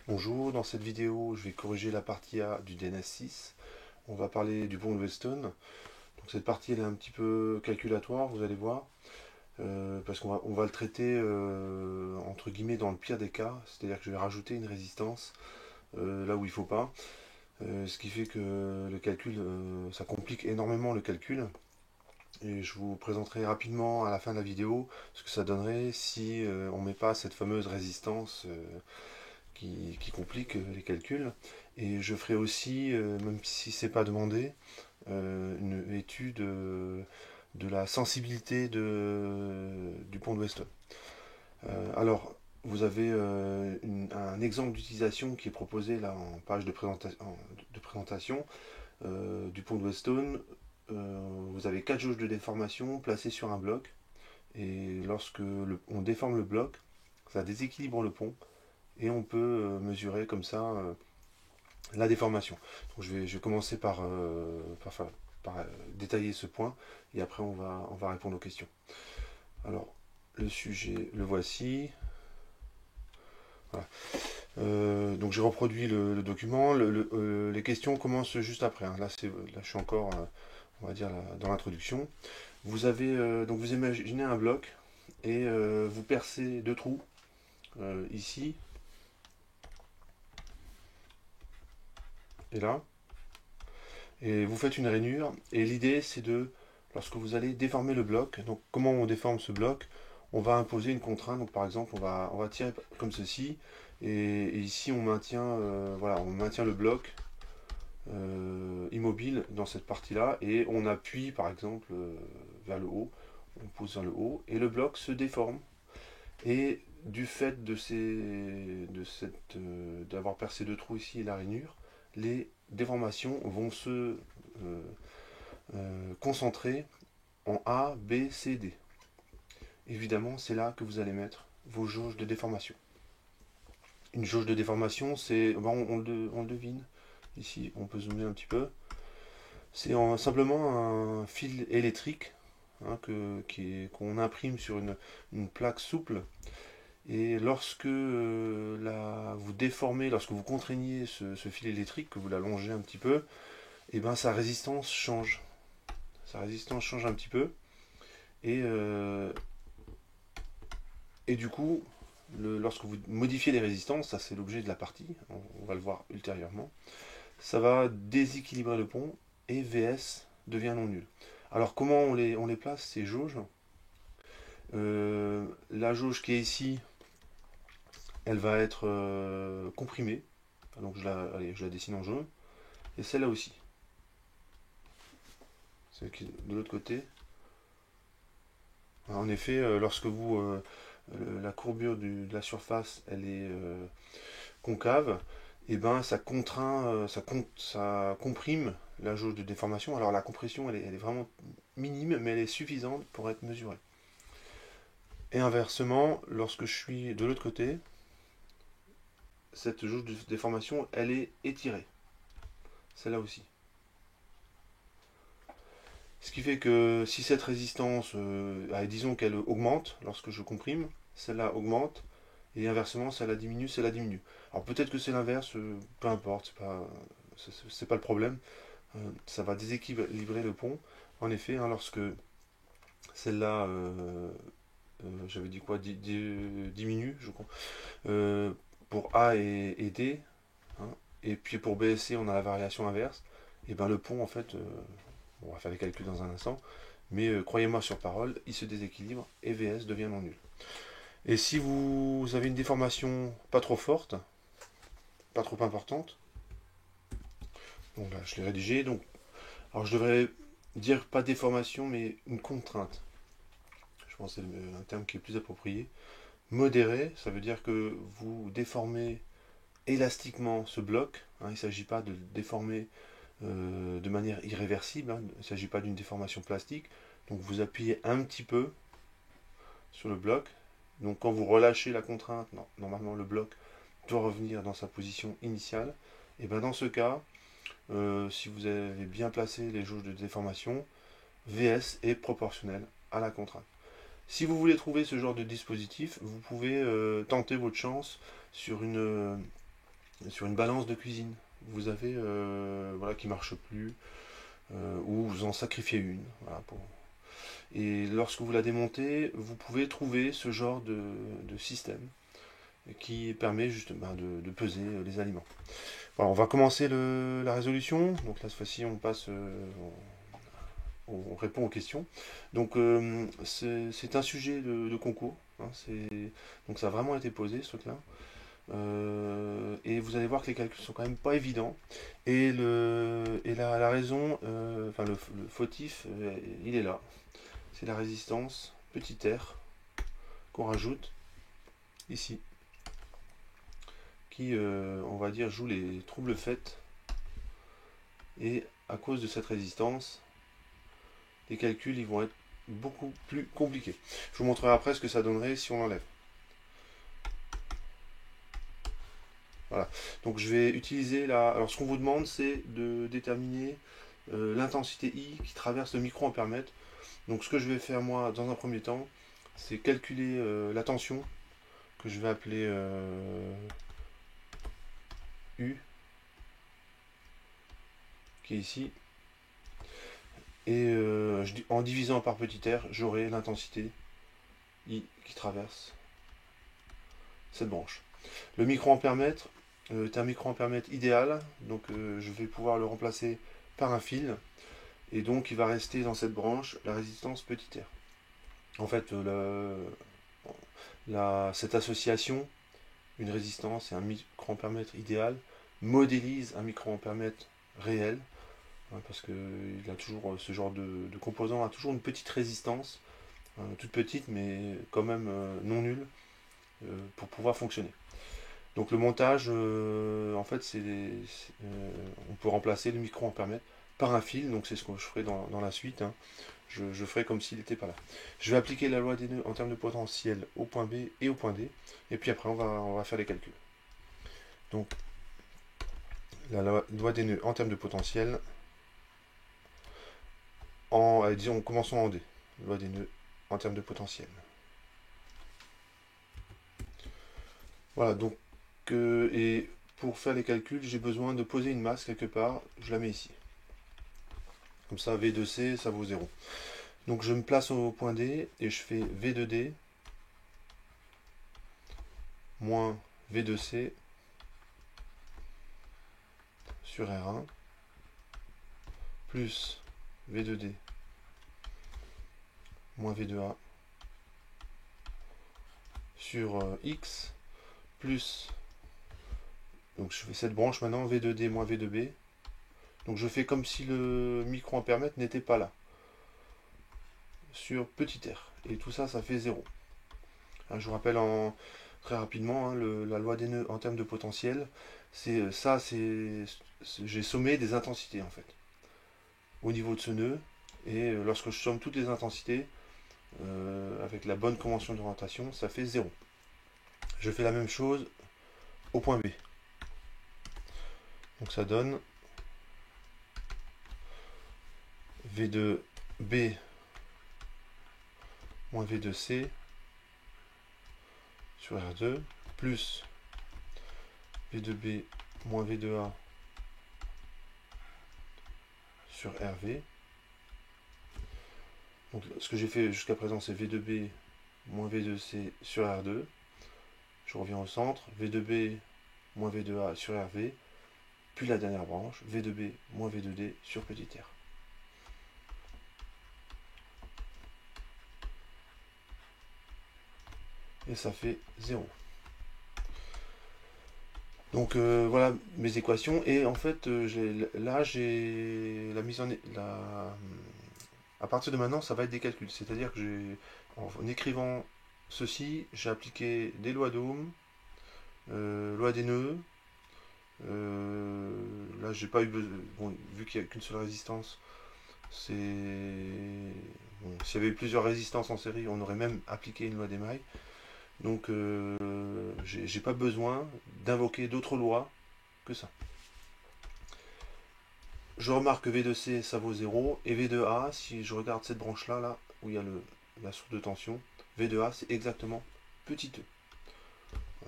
Bonjour, dans cette vidéo, je vais corriger la partie A du DNS6. On va parler du pont de Weston. Donc cette partie, elle est un petit peu calculatoire, vous allez voir, parce qu'on va le traiter entre guillemets dans le pire des cas, c'est-à-dire que je vais rajouter une résistance là où il ne faut pas, ce qui fait que le calcul, ça complique énormément le calcul. Et je vous présenterai rapidement à la fin de la vidéo ce que ça donnerait si on ne met pas cette fameuse résistance qui complique les calculs. Et je ferai aussi, même si c'est pas demandé, une étude de la sensibilité du pont de Weston. Alors, vous avez un exemple d'utilisation qui est proposé là en page de présentation du pont de Weston. Vous avez 4 jauges de déformation placées sur un bloc. Et lorsque on déforme le bloc, ça déséquilibre le pont et on peut mesurer comme ça la déformation. Donc je vais commencer par détailler ce point et après on va répondre aux questions. Alors, le sujet, le voici. Voilà. Donc j'ai reproduit le document. Les questions commencent juste après, hein. Là, je suis encore, on va dire, dans l'introduction. Donc vous imaginez un bloc et vous percez deux trous ici et là. Et vous faites une rainure. Et l'idée, c'est lorsque vous allez déformer le bloc, donc comment on déforme ce bloc, on va imposer une contrainte. Donc par exemple, on va tirer comme ceci. Et ici, voilà, on maintient le bloc immobile dans cette partie-là. Et on appuie, par exemple, vers le haut. On pousse vers le haut. Et le bloc se déforme. Et du fait d'avoir percé deux trous ici et la rainure, les déformations vont se concentrer en A, B, C, D. Évidemment, c'est là que vous allez mettre vos jauges de déformation. Une jauge de déformation, on le devine. Ici, on peut zoomer un petit peu. C'est simplement un fil électrique, hein, qu'on imprime sur une plaque souple. Et lorsque vous déformez, lorsque vous contraignez ce fil électrique, que vous l'allongez un petit peu, et ben sa résistance change. Sa résistance change un petit peu. Et, euh, et du coup, lorsque vous modifiez les résistances, ça c'est l'objet de la partie, on va le voir ultérieurement, ça va déséquilibrer le pont et VS devient non nul. Alors comment on les place, ces jauges? La jauge qui est ici, elle va être comprimée. Donc je la dessine en jaune. Et celle-là aussi. Celle qui est de l'autre côté. En effet, lorsque la courbure de la surface, elle est concave, et ben ça contraint, ça comprime la jauge de déformation. Alors la compression, elle est vraiment minime, mais elle est suffisante pour être mesurée. Et inversement, lorsque je suis de l'autre côté, cette jauge de déformation, elle est étirée. Celle-là aussi. Ce qui fait que si cette résistance, disons qu'elle augmente lorsque je comprime, celle-là augmente, et inversement, celle-là diminue. Alors peut-être que c'est l'inverse, peu importe, c'est pas le problème. Ça va déséquilibrer le pont. En effet, hein, lorsque celle-là, j'avais dit quoi, diminue, je crois, pour A et D, hein, et puis pour B et C, on a la variation inverse, et ben le pont, en fait, on va faire les calculs dans un instant, mais croyez-moi sur parole, il se déséquilibre et VS devient non nul. Et si vous avez une déformation pas trop forte, pas trop importante, donc là je l'ai rédigé, donc alors je devrais dire pas déformation mais une contrainte. Je pense que c'est un terme qui est plus approprié. Modéré, ça veut dire que vous déformez élastiquement ce bloc, hein, il ne s'agit pas de le déformer de manière irréversible, hein, il ne s'agit pas d'une déformation plastique, donc vous appuyez un petit peu sur le bloc. Donc quand vous relâchez la contrainte, normalement le bloc doit revenir dans sa position initiale. Et bien dans ce cas, si vous avez bien placé les jauges de déformation, VS est proportionnel à la contrainte. Si vous voulez trouver ce genre de dispositif, vous pouvez tenter votre chance sur sur une balance de cuisine. Vous avez voilà, qui marche plus, ou vous en sacrifiez une. Voilà, et lorsque vous la démontez, vous pouvez trouver ce genre de système qui permet justement de peser les aliments. Voilà, on va commencer la résolution. Donc là, cette fois-ci, on passe, on répond aux questions. Donc c'est un sujet de concours. Hein, donc ça a vraiment été posé ce truc-là. Et vous allez voir que les calculs sont quand même pas évidents. Et la raison, enfin le fautif, il est là. C'est la résistance petit r qu'on rajoute ici, qui, on va dire, joue les troubles faits. Et à cause de cette résistance, les calculs ils vont être beaucoup plus compliqués. Je vous montrerai après ce que ça donnerait si on l'enlève. Voilà. Donc je vais utiliser la... Alors ce qu'on vous demande, c'est de déterminer l'intensité I qui traverse le microampèremètre. Donc ce que je vais faire moi dans un premier temps, c'est calculer la tension que je vais appeler U, qui est ici. Et en divisant par petit r, j'aurai l'intensité I qui traverse cette branche. Le microampèremètre est un microampèremètre idéal, donc je vais pouvoir le remplacer par un fil, et donc il va rester dans cette branche la résistance petit r. En fait, cette association, une résistance et un microampèremètre idéal, modélise un microampèremètre réel, hein, parce que il a toujours, ce genre de composant a toujours une petite résistance, toute petite mais quand même non nulle, pour pouvoir fonctionner. Donc le montage, en fait, on peut remplacer le microampèremètre par un fil, donc c'est ce que je ferai dans la suite. Hein. Je ferai comme s'il n'était pas là. Je vais appliquer la loi des nœuds en termes de potentiel au point B et au point D, et puis après on va faire les calculs. Donc la loi des nœuds en termes de potentiel, disons, commençons en D. Loi des nœuds en termes de potentiel. Voilà, donc, et pour faire les calculs, j'ai besoin de poser une masse quelque part, je la mets ici. Comme ça, V de C, ça vaut 0. Donc je me place au point D et je fais V de D moins V de C sur R1 plus V de D moins V de A sur X plus, donc je fais cette branche maintenant, V de D moins V de B. Donc je fais comme si le microampèremètre n'était pas là, sur petit r. Et tout ça, ça fait 0. Hein, je vous rappelle très rapidement, hein, la loi des nœuds en termes de potentiel, c'est ça, j'ai sommé des intensités en fait, au niveau de ce nœud. Et lorsque je somme toutes les intensités, avec la bonne convention d'orientation, ça fait 0. Je fais la même chose au point B. Donc ça donne V de B moins V de C sur R2 plus V de B moins V de A sur RV. Donc ce que j'ai fait jusqu'à présent, c'est V de B moins V de C sur R2. Je reviens au centre, V de B moins V de A sur RV, puis la dernière branche, V de B moins V de D sur petit r. Et ça fait 0. Donc voilà mes équations. Et en fait, là j'ai la mise à partir de maintenant, ça va être des calculs. C'est-à-dire que en écrivant ceci, j'ai appliqué des lois d'Ohm, loi des nœuds. Là, j'ai pas eu besoin. Bon, vu qu'il n'y a qu'une seule résistance, c'est. Bon, s'il y avait eu plusieurs résistances en série, on aurait même appliqué une loi d'émail. Donc, j'ai pas besoin d'invoquer d'autres lois que ça. Je remarque que V de C, ça vaut 0. Et V de A, si je regarde cette branche-là, là, où il y a la source de tension, V de A, c'est exactement petit e.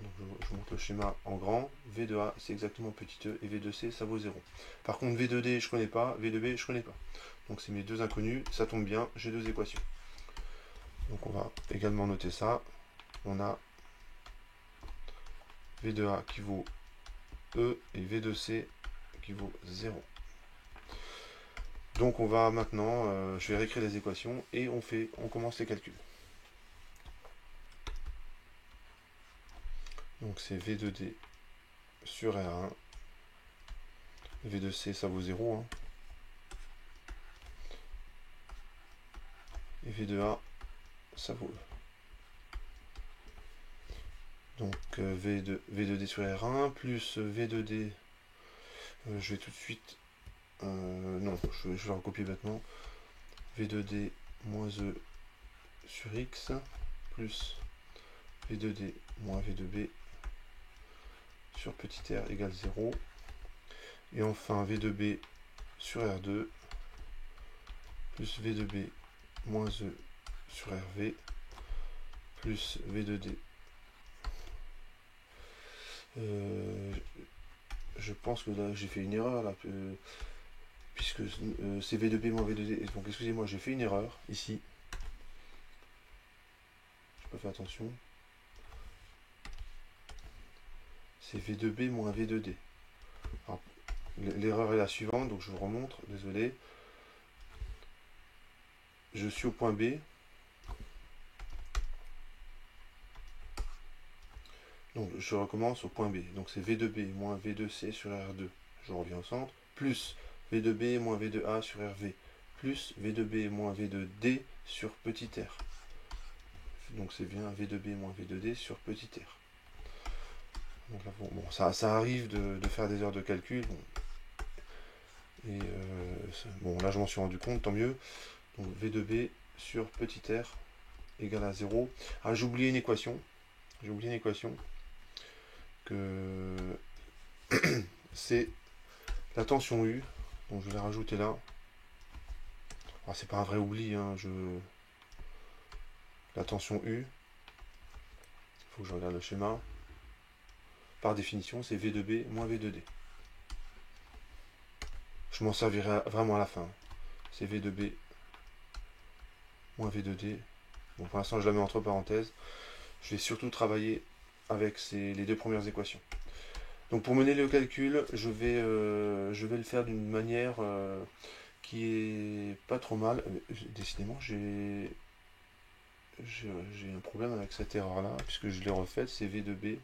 Donc je montre le schéma en grand. V de A, c'est exactement petit e, et V de C, ça vaut 0. Par contre, V de D, je connais pas, V de B, je connais pas. Donc c'est mes deux inconnus, ça tombe bien, j'ai deux équations. Donc on va également noter ça. On a V de A qui vaut E et V de C qui vaut 0. Donc on va maintenant, je vais réécrire les équations et on commence les calculs. Donc c'est V de D sur R1. V de C, ça vaut 0. Hein. Et V de A, ça vaut E. Donc V de D sur R1 plus V de D, je vais tout de suite, non, je vais recopier bêtement, V de D moins E sur X plus V de D moins V de B sur petit r égale 0. Et enfin V de B sur R2 plus V de B moins E sur RV plus V de D. Je pense que là j'ai fait une erreur là, puisque c'est V de B moins V de D. Donc excusez-moi, j'ai fait une erreur ici. Je peux faire attention. C'est V de B moins V de D. L'erreur est la suivante, donc je vous remontre, désolé. Je suis au point B. Donc je recommence au point B. Donc c'est V de B moins V de C sur R2. Je reviens au centre. Plus V de B moins V de A sur RV. Plus V de B moins V de D sur petit r. Donc c'est bien V de B moins V de D sur petit r. Donc là, bon, ça arrive de faire des heures de calcul. Bon. Et bon, là je m'en suis rendu compte, tant mieux. Donc V de B sur petit r égale à 0. Ah, j'ai oublié une équation. J'ai oublié une équation. Que c'est la tension U. Donc je vais la rajouter là. Alors c'est pas un vrai oubli, hein, la tension U. Il faut que je regarde le schéma. Par définition, c'est V de B moins V de D. Je m'en servirai vraiment à la fin. C'est V de B moins V de D. Bon, pour l'instant, je la mets entre parenthèses. Je vais surtout travailler avec les deux premières équations. Donc pour mener le calcul, je vais le faire d'une manière qui est pas trop mal. Décidément, j'ai un problème avec cette erreur là, puisque je l'ai refaite, c'est V de B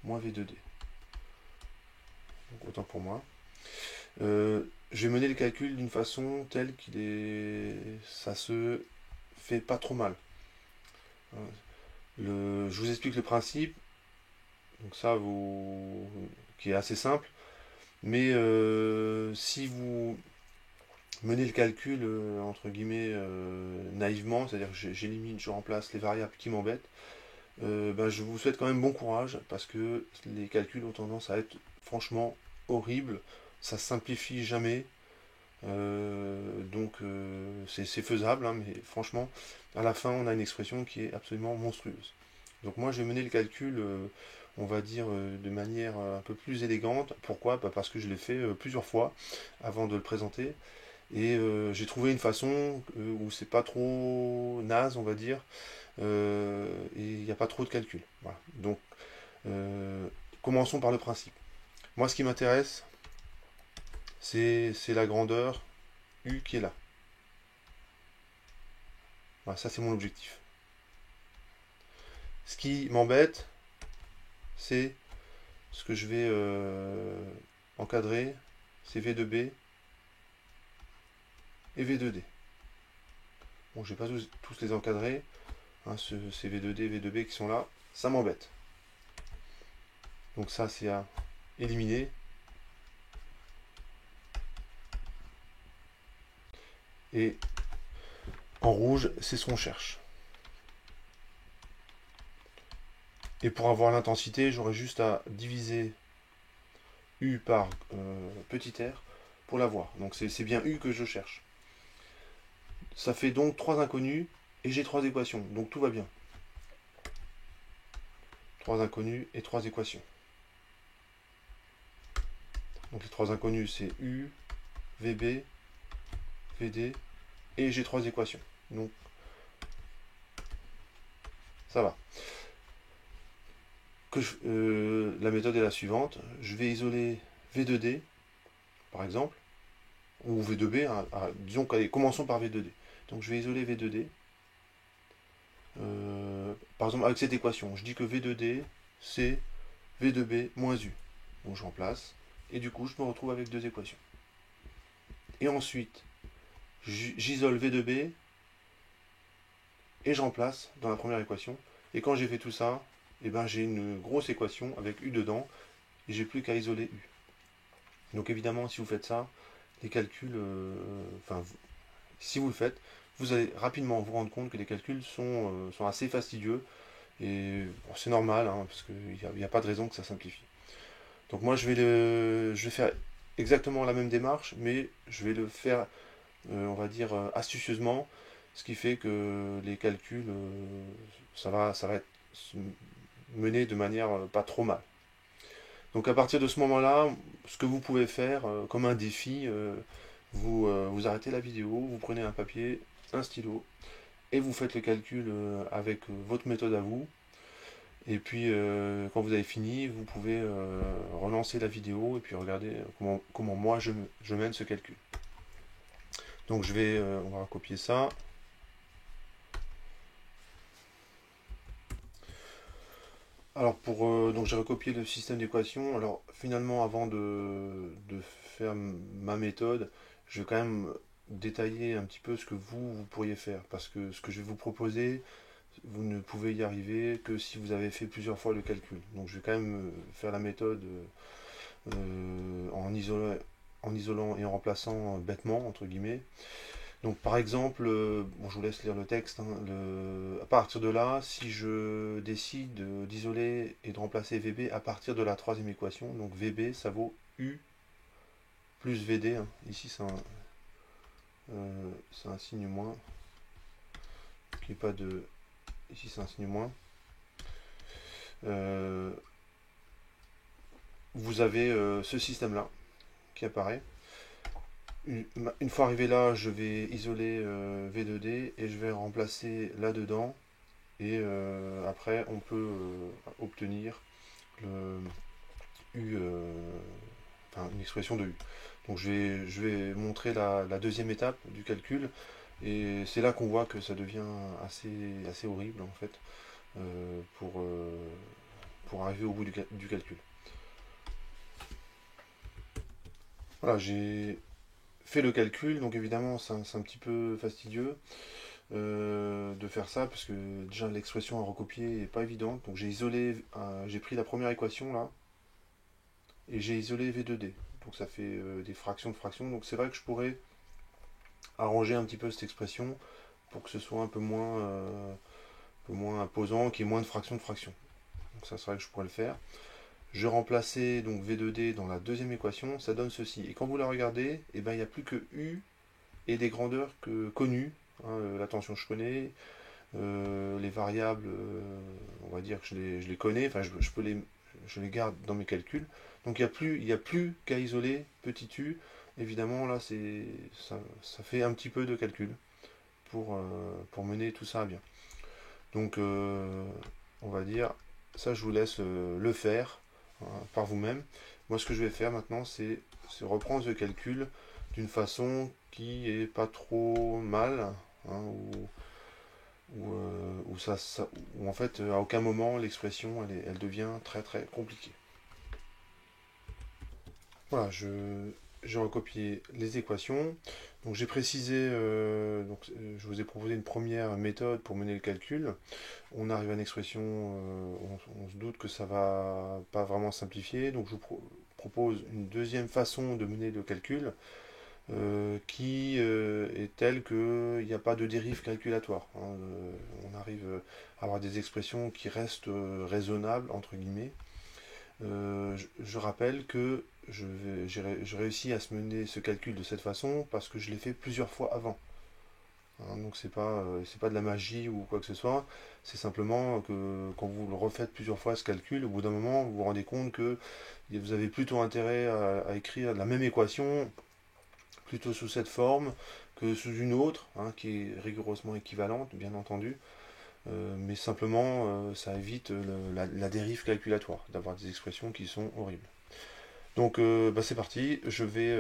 moins V de D. Donc autant pour moi. Je vais mener le calcul d'une façon telle ça se fait pas trop mal. Je vous explique le principe. Donc ça, qui est assez simple. Mais si vous menez le calcul, entre guillemets, naïvement, c'est-à-dire que j'élimine, je remplace les variables qui m'embêtent, je vous souhaite quand même bon courage, parce que les calculs ont tendance à être franchement horribles. Ça simplifie jamais. Donc c'est faisable, hein, mais franchement, à la fin, on a une expression qui est absolument monstrueuse. Donc moi, je vais mener le calcul, on va dire, de manière un peu plus élégante. Pourquoi? Parce que je l'ai fait plusieurs fois avant de le présenter. Et j'ai trouvé une façon où c'est pas trop naze, on va dire, et il n'y a pas trop de calcul. Voilà. Donc, commençons par le principe. Moi, ce qui m'intéresse, c'est la grandeur U qui est là. Voilà, ça c'est mon objectif. Ce qui m'embête, c'est ce que je vais encadrer, c'est V de B et V de D. Bon, je ne vais pas tous les encadrer, hein, c'est V de D et V de B qui sont là, ça m'embête. Donc ça c'est à éliminer. Et en rouge, c'est ce qu'on cherche. Et pour avoir l'intensité, j'aurai juste à diviser U par petit r pour l'avoir. Donc c'est bien U que je cherche. Ça fait donc 3 inconnus et j'ai 3 équations. Donc tout va bien. 3 inconnus et 3 équations. Donc les 3 inconnus, c'est U, VB, VD, et j'ai 3 équations. Donc, ça va. La méthode est la suivante. Je vais isoler V2D, par exemple, ou V2B, hein, disons qu'allez, commençons par V2D. Donc je vais isoler V2D. Par exemple, avec cette équation, je dis que V2D, c'est V2B moins U. Donc je remplace. Et du coup, je me retrouve avec 2 équations. Et ensuite, j'isole V2B et je remplace dans la première équation. Et quand j'ai fait tout ça, eh ben, j'ai une grosse équation avec U dedans et j'ai plus qu'à isoler U. Donc évidemment, si vous faites ça, les calculs, si vous le faites, vous allez rapidement vous rendre compte que les calculs sont assez fastidieux et bon, c'est normal, hein, parce qu'il n'y a pas de raison que ça simplifie. Donc moi, je vais faire exactement la même démarche, mais je vais le faire, on va dire, astucieusement, ce qui fait que les calculs, ça va être mené de manière pas trop mal. Donc à partir de ce moment-là, ce que vous pouvez faire comme un défi, vous arrêtez la vidéo, vous prenez un papier, un stylo, et vous faites le calcul avec votre méthode à vous. Et puis quand vous avez fini, vous pouvez relancer la vidéo et puis regarder comment moi je mène ce calcul. Donc on va recopier ça. Alors donc j'ai recopié le système d'équations. Alors finalement, avant de faire ma méthode, je vais quand même détailler un petit peu ce que vous pourriez faire. Parce que ce que je vais vous proposer, vous ne pouvez y arriver que si vous avez fait plusieurs fois le calcul. Donc je vais quand même faire la méthode en isolant et en remplaçant bêtement, entre guillemets. Donc par exemple, bon, je vous laisse lire le texte, hein, à partir de là, si je décide d'isoler et de remplacer VB à partir de la troisième équation, donc VB ça vaut U plus VD, hein. Ici c'est un signe moins, qui est pas de... Ici c'est un signe moins. Vous avez ce système-là qui apparaît. Une fois arrivé là, je vais isoler V2D et je vais remplacer là-dedans. Et après, on peut obtenir le U, enfin, une expression de U. Donc je vais montrer la deuxième étape du calcul. Et c'est là qu'on voit que ça devient assez horrible en fait pour arriver au bout du calcul. Voilà, j'ai fait le calcul, donc évidemment c'est un petit peu fastidieux de faire ça, parce que déjà l'expression à recopier n'est pas évidente. Donc j'ai pris la première équation là, et j'ai isolé V2D. Donc ça fait des fractions de fractions. Donc c'est vrai que je pourrais arranger un petit peu cette expression pour que ce soit un peu moins imposant, qu'il y ait moins de fractions de fractions. Donc ça, c'est vrai que je pourrais le faire. Je remplaçais donc V2D dans la deuxième équation, ça donne ceci. Et quand vous la regardez, eh ben, il n'y a plus que U et des grandeurs connues. Hein, la tension je connais, les variables, on va dire que je les connais, enfin je les garde dans mes calculs. Donc il n'y a plus qu'à isoler petit u. Évidemment là ça fait un petit peu de calcul pour mener tout ça à bien. Donc on va dire, ça je vous laisse le faire hein, par vous-même. Moi ce que je vais faire maintenant c'est reprendre ce calcul d'une façon qui est pas trop mal, hein, où en fait à aucun moment l'expression elle devient très très compliquée. Voilà, j'ai recopié les équations. Donc j'ai précisé, je vous ai proposé une première méthode pour mener le calcul. On arrive à une expression, on se doute que ça va pas vraiment simplifier. Donc je vous propose une deuxième façon de mener le calcul qui est telle qu'il n'y a pas de dérive calculatoire, hein. On arrive à avoir des expressions qui restent raisonnables, entre guillemets. Je rappelle que j'ai réussi à se mener ce calcul de cette façon parce que je l'ai fait plusieurs fois avant. hein. Donc c'est pas de la magie ou quoi que ce soit. C'est simplement que quand vous le refaites plusieurs fois ce calcul, au bout d'un moment, vous vous rendez compte que vous avez plutôt intérêt à écrire la même équation plutôt sous cette forme que sous une autre, hein, qui est rigoureusement équivalente, bien entendu. Mais simplement, ça évite la dérive calculatoire, d'avoir des expressions qui sont horribles. Donc bah, c'est parti, je vais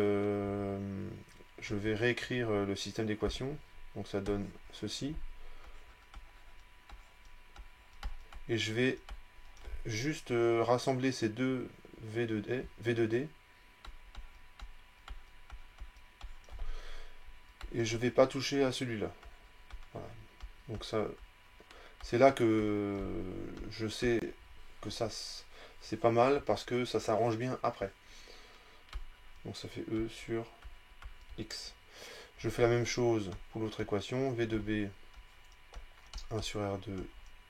réécrire le système d'équations. Donc ça donne ceci. Et je vais juste rassembler ces deux V2D. Et je ne vais pas toucher à celui-là. Voilà. Donc ça, c'est là que je sais que ça c'est pas mal parce que ça s'arrange bien après. Donc ça fait E sur X. Je fais la même chose pour l'autre équation. V de B 1 sur R2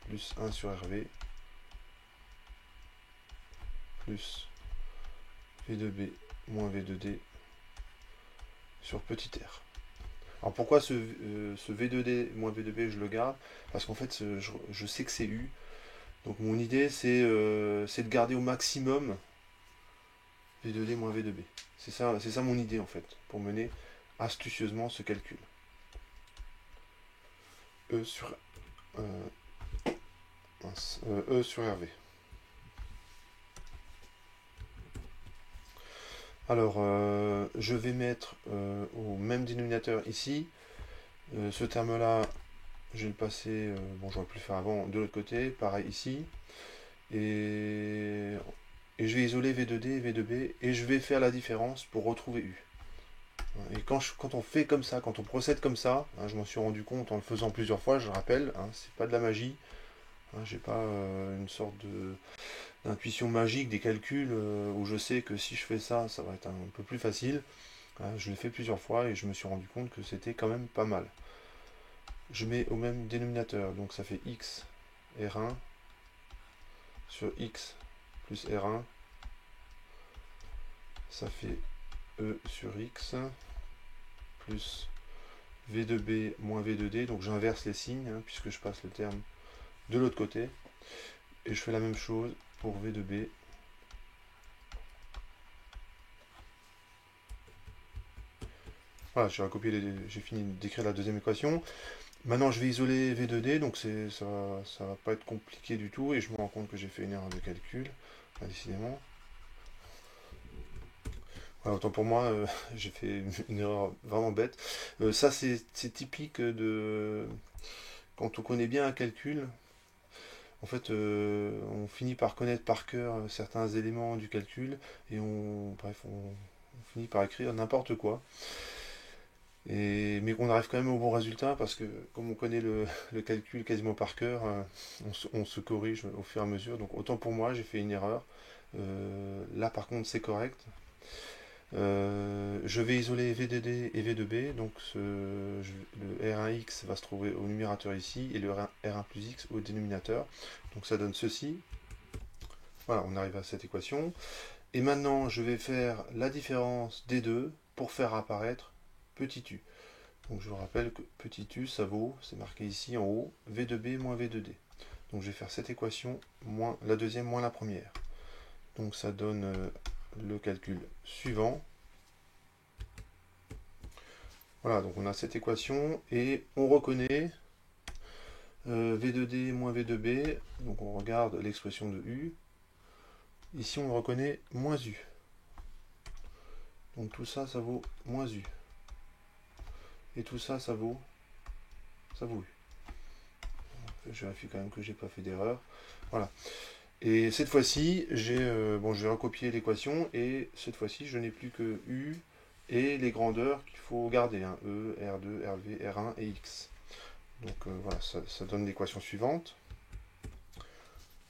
plus 1 sur RV plus V de B moins V de D sur petit r. Alors pourquoi ce V2D moins V2B je le garde? Parce qu'en fait je sais que c'est U. Donc mon idée c'est de garder au maximum V2D moins V2B. C'est ça mon idée en fait, pour mener astucieusement ce calcul. E sur, E sur RV. Alors, je vais mettre au même dénominateur ici. Ce terme-là, je vais le passer, bon, j'aurais pu le faire avant, de l'autre côté, pareil ici. Et je vais isoler V2D et V2B, et je vais faire la différence pour retrouver U. Et quand on fait comme ça, quand on procède comme ça, hein, je m'en suis rendu compte en le faisant plusieurs fois, je rappelle, hein, c'est pas de la magie. Hein, j'ai pas une sorte d'intuition magique des calculs où je sais que si je fais ça, ça va être un peu plus facile. Hein, je l'ai fait plusieurs fois et je me suis rendu compte que c'était quand même pas mal. Je mets au même dénominateur, donc ça fait x R1 sur x plus R1, ça fait E sur x plus V de B moins V de D, donc j'inverse les signes hein, puisque je passe le terme de l'autre côté, et je fais la même chose pour V de B. Voilà, j'ai fini d'écrire la deuxième équation. Maintenant, je vais isoler V2D, donc ça va pas être compliqué du tout, et je me rends compte que j'ai fait une erreur de calcul, décidément. Voilà, autant pour moi, j'ai fait une erreur vraiment bête. Ça, c'est typique de... Quand on connaît bien un calcul, en fait, on finit par connaître par cœur certains éléments du calcul, et bref, on finit par écrire n'importe quoi. Mais qu'on arrive quand même au bon résultat parce que comme on connaît le calcul quasiment par cœur, on se corrige au fur et à mesure. Donc autant pour moi, j'ai fait une erreur. Là par contre c'est correct. Je vais isoler V2D et V2B. Donc le R1X va se trouver au numérateur ici et le R1 plus X au dénominateur. Donc ça donne ceci. Voilà, on arrive à cette équation. Et maintenant je vais faire la différence des deux pour faire apparaître petit u. Donc je vous rappelle que petit u, ça vaut, c'est marqué ici en haut, V2B moins V2D. Donc je vais faire cette équation, moins la deuxième moins la première. Donc ça donne le calcul suivant. Voilà, donc on a cette équation et on reconnaît V2D moins V2B. Donc on regarde l'expression de U. Ici on le reconnaît moins U. Donc tout ça, ça vaut moins U. Et tout ça, ça vaut U. Je vérifie quand même que j'ai pas fait d'erreur. Voilà. Et cette fois-ci, je vais recopier l'équation et cette fois-ci, je n'ai plus que U et les grandeurs qu'il faut garder, hein, E, R2, RV, R1 et X. Donc voilà, ça donne l'équation suivante.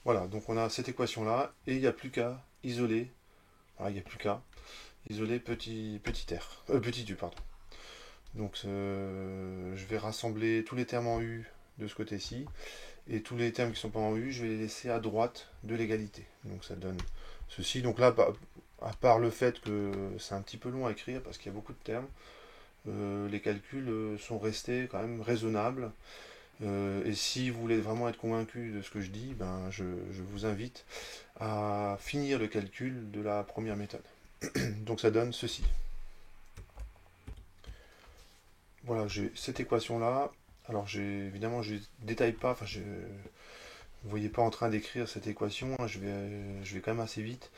Voilà, donc on a cette équation-là et il n'y a plus qu'à isoler. Il n'y a plus qu'à isoler petit r, petit u, pardon. Donc je vais rassembler tous les termes en U de ce côté-ci. Et tous les termes qui sont pas en U, je vais les laisser à droite de l'égalité. Donc ça donne ceci. Donc là, à part le fait que c'est un petit peu long à écrire parce qu'il y a beaucoup de termes, les calculs sont restés quand même raisonnables. Et si vous voulez vraiment être convaincu de ce que je dis, ben, je vous invite à finir le calcul de la première méthode. Donc ça donne ceci. Voilà, j'ai cette équation-là. Alors évidemment, je ne détaille pas, enfin, vous ne voyez pas en train d'écrire cette équation, hein, je vais quand même assez vite.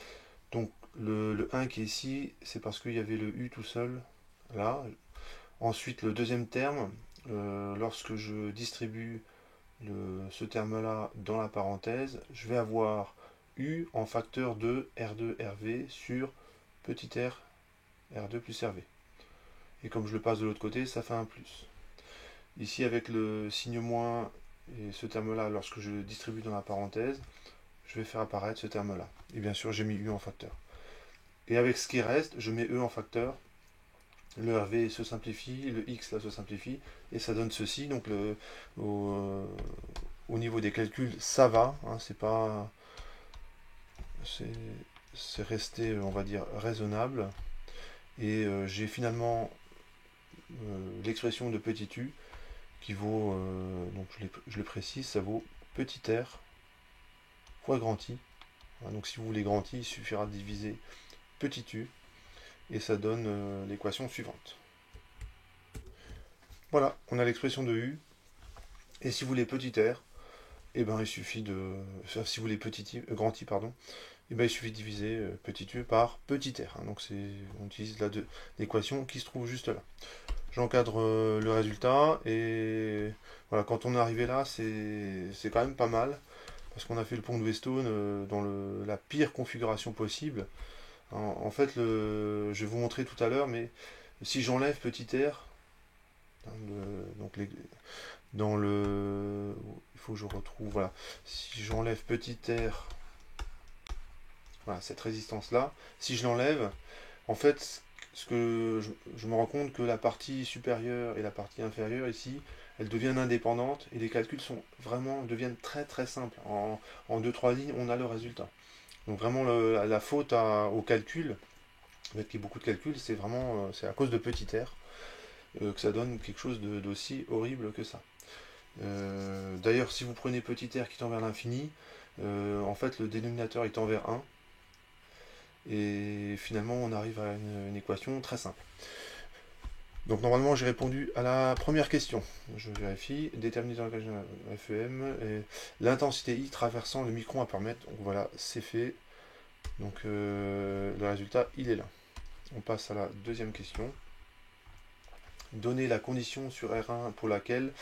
Donc le 1 qui est ici, c'est parce qu'il y avait le U tout seul, là. Ensuite, le deuxième terme, lorsque je distribue ce terme-là dans la parenthèse, je vais avoir U en facteur de R2 RV sur petit r R2 plus RV. Et comme je le passe de l'autre côté, ça fait un plus. Ici, avec le signe moins et ce terme-là, lorsque je le distribue dans la parenthèse, je vais faire apparaître ce terme-là. Et bien sûr, j'ai mis U en facteur. Et avec ce qui reste, je mets E en facteur. Le RV se simplifie, le X là se simplifie, et ça donne ceci. Donc au niveau des calculs, ça va. Hein, c'est pas, c'est resté, on va dire, raisonnable. Et j'ai finalement l'expression de petit u qui vaut, donc je le précise, ça vaut petit r fois grand I. Donc si vous voulez grand I, il suffira de diviser petit u et ça donne l'équation suivante. Voilà, on a l'expression de u. Et si vous voulez petit r, eh ben, il suffit de. Enfin, si vous voulez grand I, pardon, eh ben, il suffit de diviser petit u par petit r. Hein. Donc on utilise l'équation qui se trouve juste là. J'encadre le résultat et voilà, quand on est arrivé là, c'est quand même pas mal parce qu'on a fait le pont de Weston dans la pire configuration possible. En fait, je vais vous montrer tout à l'heure, mais si j'enlève petit r, hein, donc dans le. Il faut que je retrouve. Voilà. Si j'enlève petit r, voilà, cette résistance-là, si je l'enlève, en fait, ce que je me rends compte que la partie supérieure et la partie inférieure ici, elles deviennent indépendantes et les calculs deviennent très très simples. En 2-3 lignes, on a le résultat. Donc vraiment la faute au calcul, avec qu'il y ait beaucoup de calculs, c'est vraiment c'est à cause de petit r que ça donne quelque chose d'aussi horrible que ça. D'ailleurs, si vous prenez petit r qui tend vers l'infini, en fait le dénominateur il tend vers 1. Et finalement, on arrive à une équation très simple. Donc normalement, j'ai répondu à la première question. Je vérifie. Déterminer dans le langage FEM l'intensité I traversant le micron à paramètre. Donc voilà, c'est fait. Donc le résultat, il est là. On passe à la deuxième question. Donner la condition sur R1 pour laquelle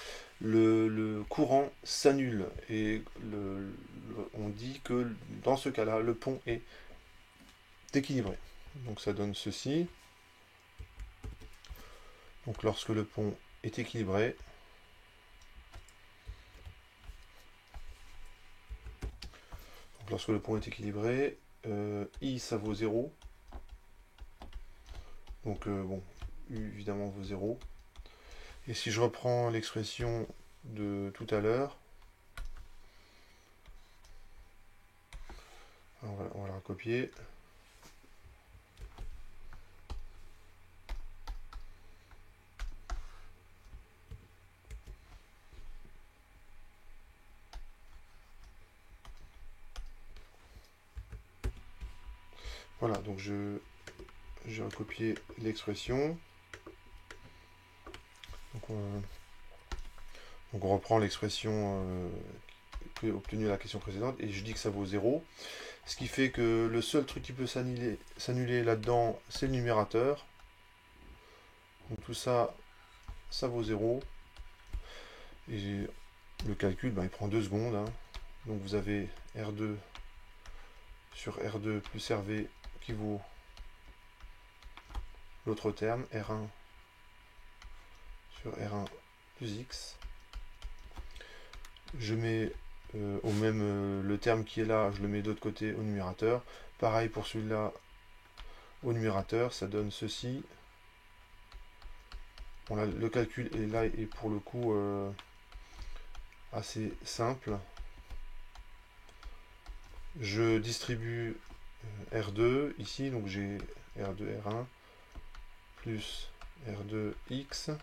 le courant s'annule. Et on dit que dans ce cas-là, le pont est équilibré. Donc ça donne ceci. Donc lorsque le pont est équilibré, I ça vaut 0. Donc bon, U évidemment vaut 0. Et si je reprends l'expression de tout à l'heure, on va la recopier. Voilà, donc j'ai recopié l'expression. Donc on reprend l'expression obtenue à la question précédente et je dis que ça vaut 0. Ce qui fait que le seul truc qui peut s'annuler là-dedans, c'est le numérateur. Donc tout ça, ça vaut 0. Et le calcul, il prend 2 secondes. Hein. Donc vous avez R2 sur R2 plus RV qui vaut l'autre terme, R1 sur R1 plus X. Je mets le terme qui est là, je le mets d'autre côté au numérateur. Pareil pour celui-là au numérateur, ça donne ceci. Bon, là, le calcul est là et pour le coup assez simple. Je distribue R2 ici, donc j'ai R2, R1 plus R2X,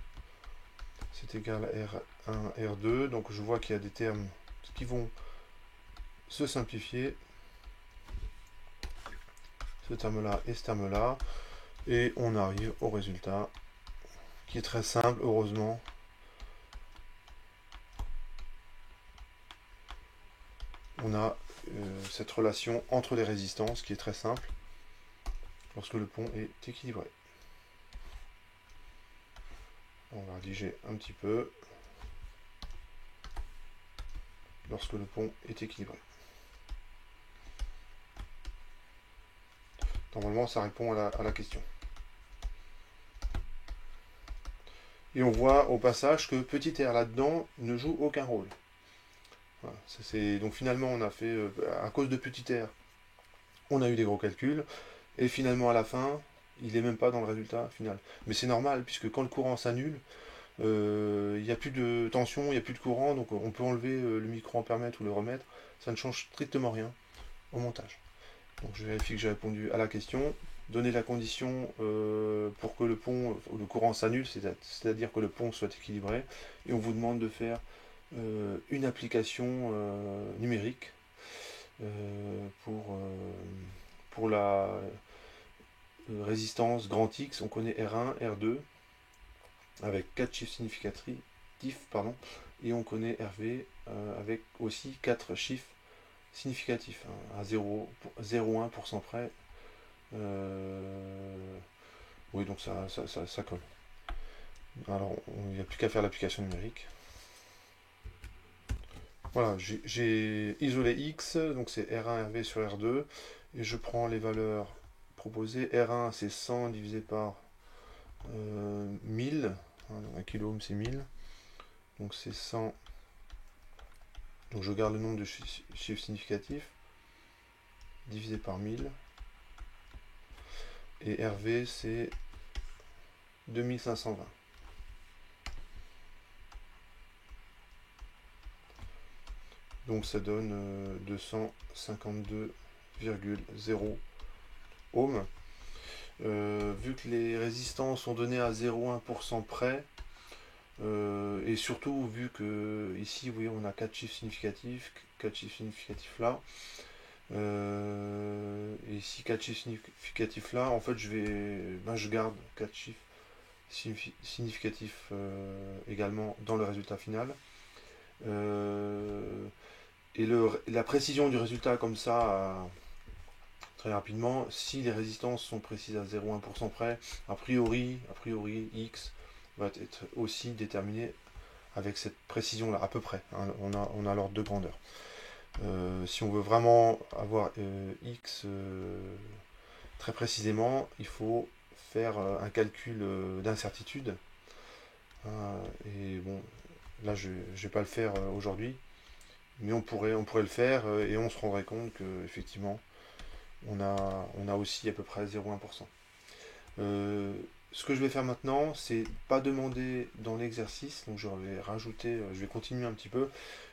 c'est égal à R1, R2. Donc je vois qu'il y a des termes qui vont se simplifier. Ce terme-là et ce terme-là. Et on arrive au résultat qui est très simple, heureusement. On a cette relation entre les résistances qui est très simple lorsque le pont est équilibré. On va rédiger un petit peu lorsque le pont est équilibré. Normalement, ça répond à la question. Et on voit au passage que petit r là-dedans ne joue aucun rôle. Voilà, donc finalement, on a fait, à cause de petit r, on a eu des gros calculs, et finalement à la fin, il n'est même pas dans le résultat final. Mais c'est normal, puisque quand le courant s'annule, il n'y a plus de tension, il n'y a plus de courant, donc on peut enlever le microampèremètre ou le remettre, ça ne change strictement rien au montage. Donc je vérifie que j'ai répondu à la question. Donner la condition pour que le pont ou le courant s'annule, c'est-à-dire que le pont soit équilibré, et on vous demande de faire une application numérique pour la résistance grand X. On connaît R1, R2 avec 4 chiffres significatifs, pardon, et on connaît RV avec aussi 4 chiffres significatifs, hein, à 0,1% près. Oui, donc ça colle. Alors, il n'y a plus qu'à faire l'application numérique. Voilà, j'ai isolé X, donc c'est R1, RV sur R2, et je prends les valeurs proposées. R1, c'est 100 divisé par 1000, hein, 1 kilo c'est 1000, donc c'est 100, donc je garde le nombre de chiffres significatifs, divisé par 1000, et RV c'est 2520. Donc ça donne 252,0 ohms. Vu que les résistances sont données à 0,1% près, et surtout vu que ici, vous voyez, on a 4 chiffres significatifs là, et ici 4 chiffres significatifs là, en fait je garde 4 chiffres significatifs également dans le résultat final. Et la précision du résultat comme ça, très rapidement, si les résistances sont précises à 0,1% près, a priori, X va être aussi déterminé avec cette précision-là, à peu près. Hein, on a l'ordre de grandeur. Si on veut vraiment avoir X très précisément, il faut faire un calcul d'incertitude. Et bon, là, je ne vais pas le faire aujourd'hui, mais on pourrait le faire et on se rendrait compte qu'effectivement, on a aussi à peu près 0,1%. Ce que je vais faire maintenant, c'est pas demander dans l'exercice, donc je vais rajouter, je vais continuer un petit peu,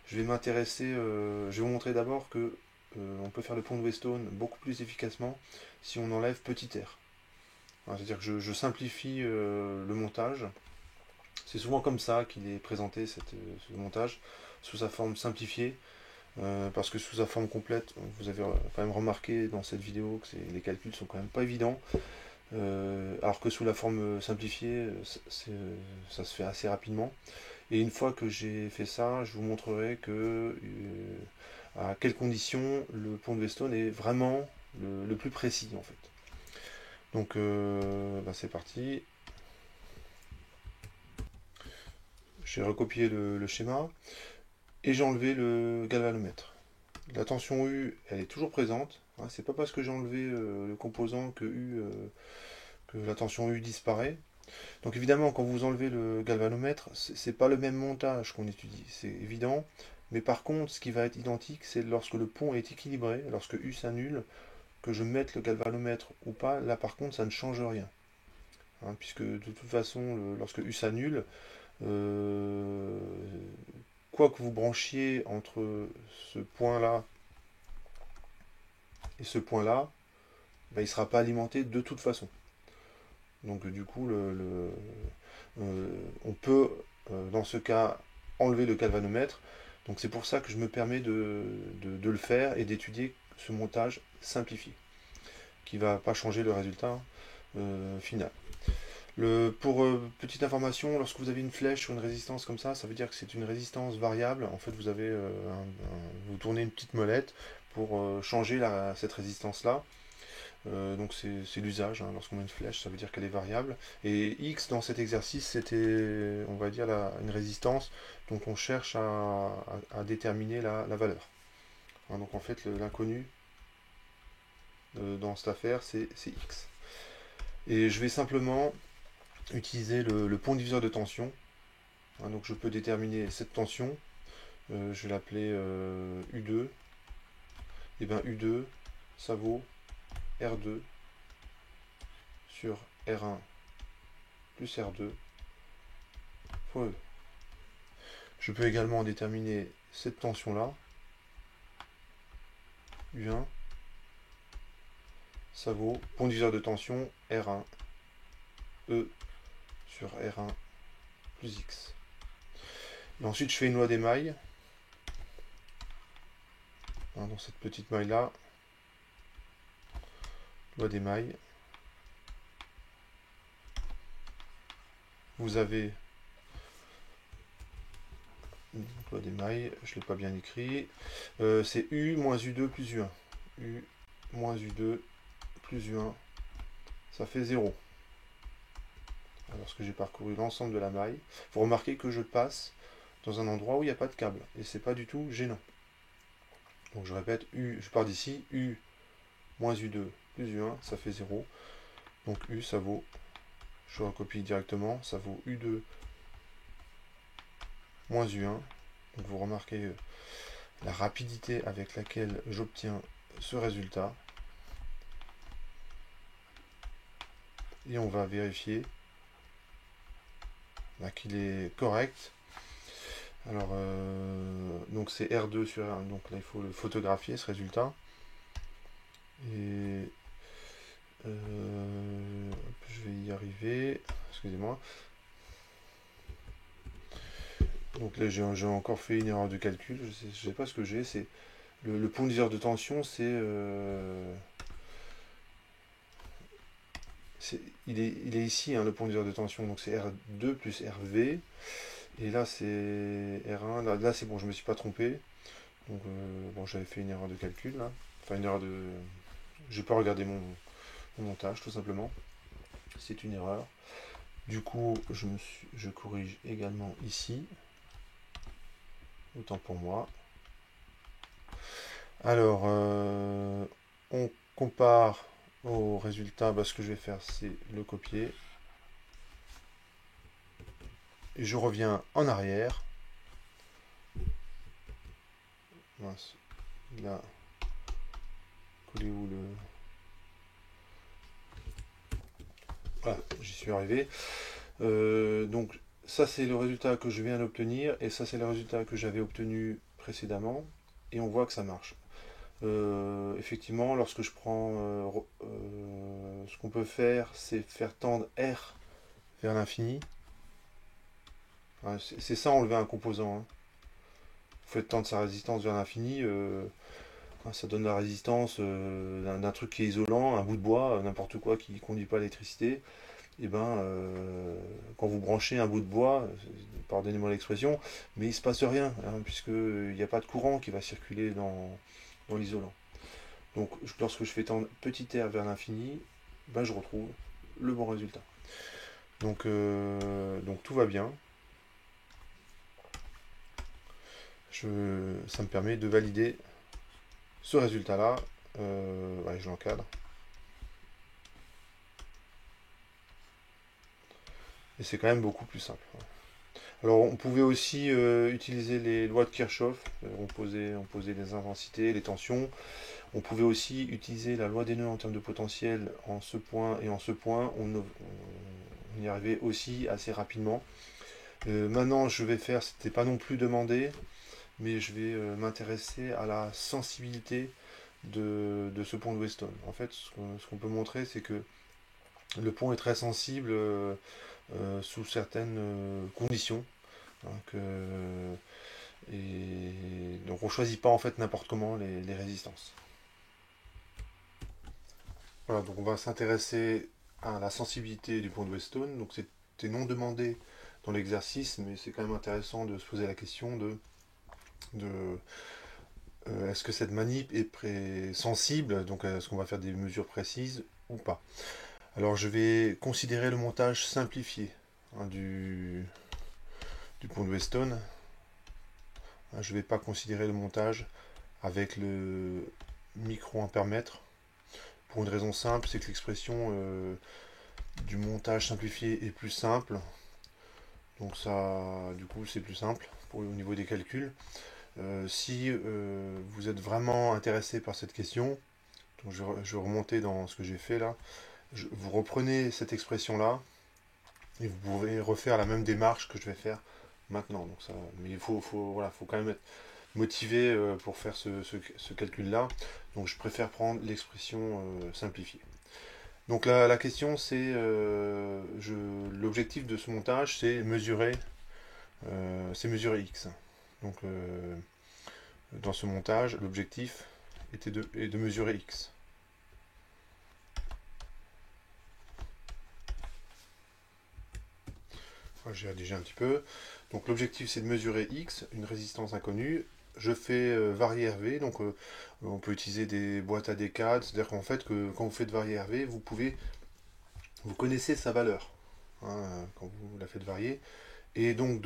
je vais m'intéresser, je vais vous montrer d'abord que on peut faire le pont de Weston beaucoup plus efficacement si on enlève petit r. C'est-à-dire que je simplifie le montage. C'est souvent comme ça qu'il est présenté ce montage, sous sa forme simplifiée, parce que sous sa forme complète, vous avez quand même remarqué dans cette vidéo que les calculs sont quand même pas évidents. Alors que sous la forme simplifiée, ça se fait assez rapidement. Et une fois que j'ai fait ça, je vous montrerai à quelles conditions le pont de Weston est vraiment le plus précis en fait. Donc c'est parti. J'ai recopié le schéma et j'ai enlevé le galvanomètre. La tension U, elle est toujours présente. Hein, c'est pas parce que j'ai enlevé le composant que la tension U disparaît. Donc évidemment, quand vous enlevez le galvanomètre, c'est pas le même montage qu'on étudie, c'est évident. Mais par contre, ce qui va être identique, c'est lorsque le pont est équilibré, lorsque U s'annule, que je mette le galvanomètre ou pas, là par contre, ça ne change rien. Hein, puisque de toute façon, lorsque U s'annule, quoi que vous branchiez entre ce point-là et ce point-là, ben, il ne sera pas alimenté de toute façon. Donc du coup, on peut, dans ce cas, enlever le galvanomètre. Donc c'est pour ça que je me permets de le faire et d'étudier ce montage simplifié, qui ne va pas changer le résultat final. Pour petite information, lorsque vous avez une flèche sur une résistance comme ça veut dire que c'est une résistance variable. En fait, vous tournez une petite molette pour changer cette résistance-là. Donc c'est l'usage, hein. Lorsqu'on met une flèche, ça veut dire qu'elle est variable. Et X dans cet exercice, c'était, on va dire, une résistance dont on cherche à déterminer la valeur. Hein, donc en fait, l'inconnu dans cette affaire, c'est X. Et je vais simplement utiliser le pont diviseur de tension. Hein, donc je peux déterminer cette tension. Je vais l'appeler U2. Et bien U2, ça vaut R2 sur R1 plus R2 fois E. Je peux également déterminer cette tension-là. U1, ça vaut pont diviseur de tension R1 E sur R1 plus X. Et ensuite, je fais une loi des mailles. Hein, dans cette petite maille-là, loi des mailles. Vous avez loi des mailles, je ne l'ai pas bien écrit. C'est U moins U2 plus U1. U moins U2 plus U1, ça fait 0. Lorsque j'ai parcouru l'ensemble de la maille, vous remarquez que je passe dans un endroit où il n'y a pas de câble. Et c'est pas du tout gênant. Donc je répète, je pars d'ici, U moins U2 plus U1, ça fait 0. Donc U, ça vaut, je recopie directement, ça vaut U2 moins U1. Donc vous remarquez la rapidité avec laquelle j'obtiens ce résultat. Et on va vérifier qu'il est correct. Alors, donc c'est R2 sur R1, donc là il faut le photographier ce résultat. Et je vais y arriver, excusez-moi. Donc là j'ai encore fait une erreur de calcul, je sais pas ce que j'ai, c'est le pont diviseur de tension, il est ici, hein, le pont diviseur de tension, donc c'est R2 plus RV. Et là c'est R1, là c'est bon, je me suis pas trompé. Donc bon, j'avais fait une erreur de calcul là. Enfin une erreur de. J'ai pas regardé mon montage tout simplement. C'est une erreur. Du coup, je corrige également ici. Autant pour moi. Alors, on compare au résultat. Ce que je vais faire, c'est le copier. Et je reviens en arrière. Mince. Là. Collé où le. Voilà, j'y suis arrivé. Donc, ça, c'est le résultat que je viens d'obtenir. Et ça, c'est le résultat que j'avais obtenu précédemment. Et on voit que ça marche. Effectivement, lorsque je prends. Ce qu'on peut faire, c'est faire tendre R vers l'infini. C'est ça, enlever un composant. Hein. Vous faites tendre sa résistance vers l'infini. Ça donne la résistance d'un truc qui est isolant, un bout de bois, n'importe quoi qui ne conduit pas l'électricité. Et ben, quand vous branchez un bout de bois, pardonnez-moi l'expression, mais il ne se passe rien, hein, puisqu'il n'y a pas de courant qui va circuler dans l'isolant. Donc lorsque je fais tendre petit r vers l'infini, ben, je retrouve le bon résultat. Donc tout va bien. Ça me permet de valider ce résultat-là. Ouais, je l'encadre. Et c'est quand même beaucoup plus simple. Alors on pouvait aussi utiliser les lois de Kirchhoff. On posait les intensités, les tensions. On pouvait aussi utiliser la loi des nœuds en termes de potentiel en ce point et en ce point. On y arrivait aussi assez rapidement. Maintenant, je vais faire, c'était pas non plus demandé, mais je vais m'intéresser à la sensibilité de ce pont de Weston. En fait, ce qu'on peut montrer, c'est que le pont est très sensible sous certaines conditions. Hein, et donc on choisit pas en fait n'importe comment les résistances. Voilà, donc on va s'intéresser à la sensibilité du pont de Weston. Donc c'était non demandé dans l'exercice, mais c'est quand même intéressant de se poser la question de est-ce que cette manip est sensible, donc est-ce qu'on va faire des mesures précises ou pas. Alors je vais considérer le montage simplifié hein, du pont de Weston. Hein, je ne vais pas considérer le montage avec le micro-ampèremètre pour une raison simple, c'est que l'expression du montage simplifié est plus simple. Donc ça, du coup, c'est plus simple au niveau des calculs. Si vous êtes vraiment intéressé par cette question, donc je vais remonter dans ce que j'ai fait là. Vous reprenez cette expression-là et vous pouvez refaire la même démarche que je vais faire maintenant. Donc ça, mais voilà, faut quand même être motivé pour faire ce calcul-là. Donc je préfère prendre l'expression simplifiée. Donc la question c'est, l'objectif de ce montage c'est mesurer x. Donc dans ce montage, l'objectif est de mesurer x. Enfin, j'ai rédigé un petit peu. Donc l'objectif c'est de mesurer x, une résistance inconnue. Je fais varier RV, donc on peut utiliser des boîtes à décades, c'est-à-dire qu'en fait que quand vous faites varier RV, vous connaissez sa valeur hein, quand vous la faites varier, et donc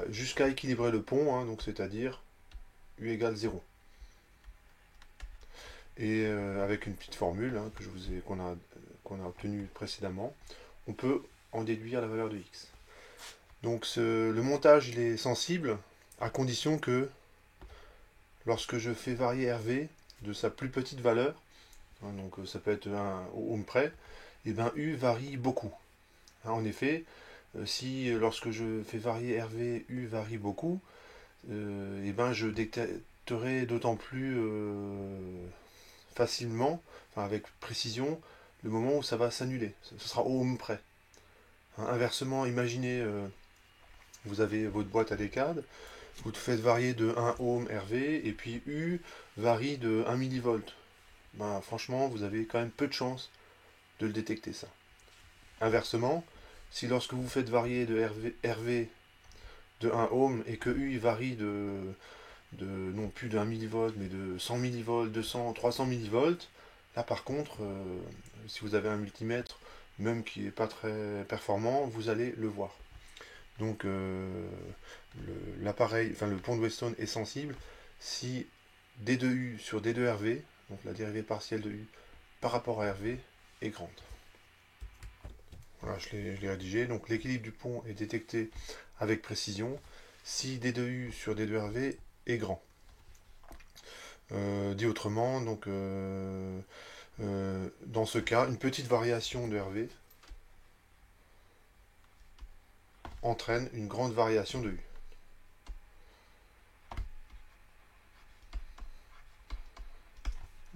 jusqu'à équilibrer le pont, hein, donc c'est-à-dire U égale 0. Et avec une petite formule hein, qu'on a obtenue précédemment, on peut en déduire la valeur de x. Donc le montage il est sensible à condition que lorsque je fais varier RV de sa plus petite valeur, hein, donc ça peut être au ohm près, et bien U varie beaucoup. Hein, en effet, si lorsque je fais varier RV, U varie beaucoup, et ben je détecterai d'autant plus facilement, enfin avec précision, le moment où ça va s'annuler. Ce sera au ohm près. Hein, inversement, imaginez, vous avez votre boîte à décades, vous faites varier de 1 ohm RV, et puis U varie de 1 millivolt. Ben, franchement, vous avez quand même peu de chances de le détecter, ça. Inversement, si lorsque vous faites varier de RV de 1 ohm et que U varie non plus de 1 millivolt, mais de 100 millivolts, 200, 300 millivolts, là par contre, si vous avez un multimètre, même qui n'est pas très performant, vous allez le voir. Donc l'appareil, enfin le pont de Weston est sensible si D2U sur D2RV, donc la dérivée partielle de U par rapport à RV, est grande. Voilà, je l'ai rédigé. Donc l'équilibre du pont est détecté avec précision si D2U sur D2RV est grand. Dit autrement, donc dans ce cas, une petite variation de RV entraîne une grande variation de U.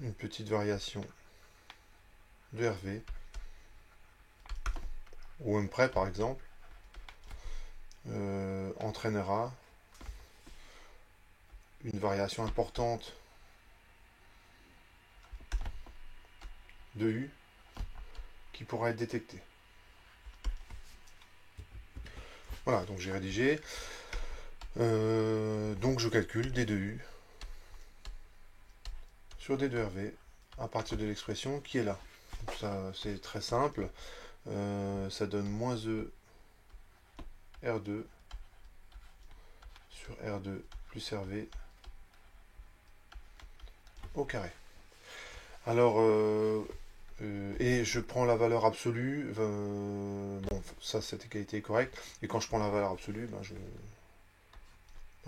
Une petite variation de RV, au ohm près par exemple, entraînera une variation importante de U qui pourra être détectée. Voilà, donc j'ai rédigé. Donc je calcule D2U sur D2RV à partir de l'expression qui est là. Donc ça c'est très simple. Ça donne moins E R2 sur R2 plus RV au carré. Alors, et je prends la valeur absolue, bon, ça cette égalité est correcte, et quand je prends la valeur absolue,